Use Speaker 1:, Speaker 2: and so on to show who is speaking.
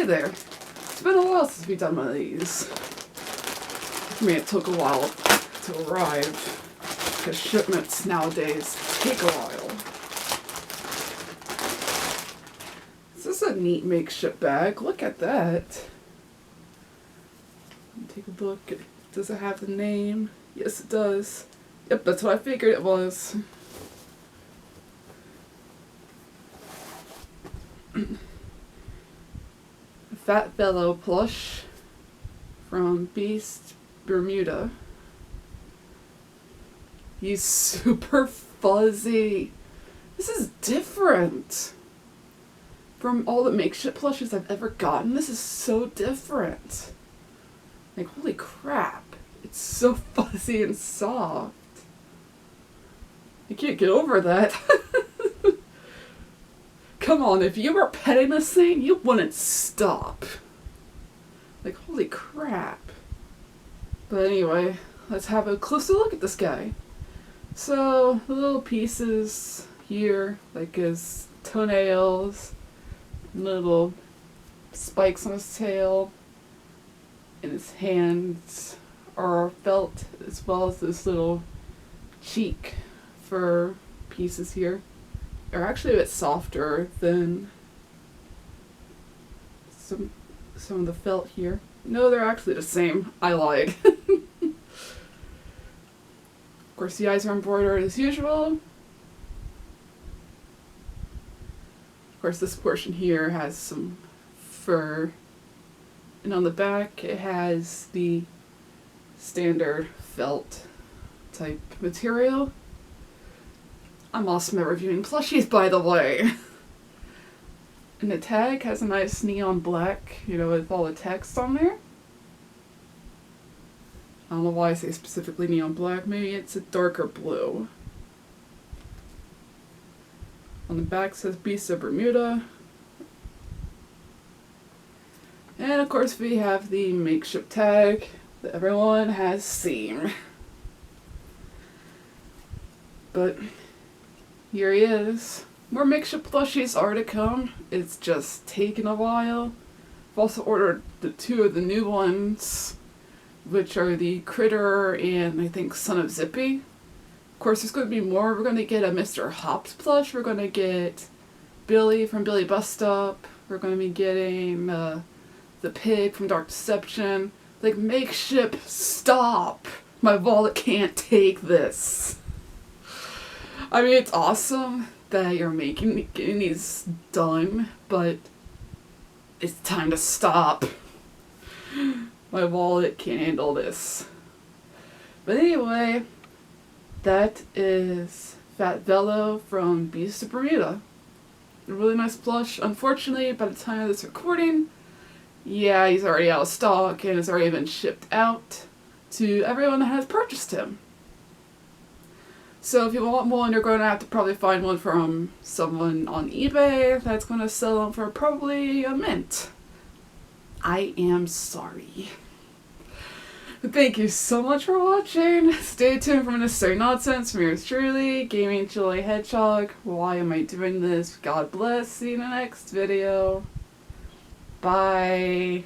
Speaker 1: there. It's been a while since we've done one of these. I mean, it took a while to arrive, because shipments nowadays take a while. This is a neat makeshift bag. Look at that. Take a look. Does it have the name? Yes, it does. Yep, that's what I figured it was. Fat Velo Plush from Bermuda. He's super fuzzy. This is different from all the makeshift plushes I've ever gotten. This is so different. Like, holy crap. It's so fuzzy and soft. I can't get over that. Come on, if you were petting this thing, you wouldn't stop. Like, holy crap. But anyway, let's have a closer look at this guy. So, the little pieces here, like his toenails, little spikes on his tail, and his hands are felt, as well as this little cheek fur pieces here. They're actually a bit softer than some of the felt here. No, they're actually the same. I lied. Of course, the eyes are embroidered as usual. Of course, this portion here has some fur. And on the back, it has the standard felt type material. I'm awesome at reviewing plushies, by the way. And the tag has a nice neon black, you know, with all the text on there. I don't know why I say specifically neon black. Maybe it's a darker blue. On the back says Beast of Bermuda. And of course we have the Makeship tag that everyone has seen. But here he is. More Makeship plushies are to come. It's just taken a while. I've also ordered the two of the new ones, which are the Critter and I think Son of Zippy. Of course, there's going to be more. We're going to get a Mr. Hops plush. We're going to get Billy from Billy Bus Stop. We're going to be getting the pig from Dark Deception. Like, Makeship, stop! My wallet can't take this. I mean, it's awesome that you're getting these done, but it's time to stop. My wallet can't handle this. But anyway, that is Fat Velo from Beast of Bermuda. A really nice plush. Unfortunately, by the time of this recording, yeah, he's already out of stock and has already been shipped out to everyone that has purchased him. So if you want one, you're going to have to probably find one from someone on eBay that's going to sell them for probably a mint. I am sorry. Thank you so much for watching. Stay tuned for Unnecessary Nonsense from yours truly, Gaming Chili Hedgehog. Why am I doing this? God bless. See you in the next video. Bye.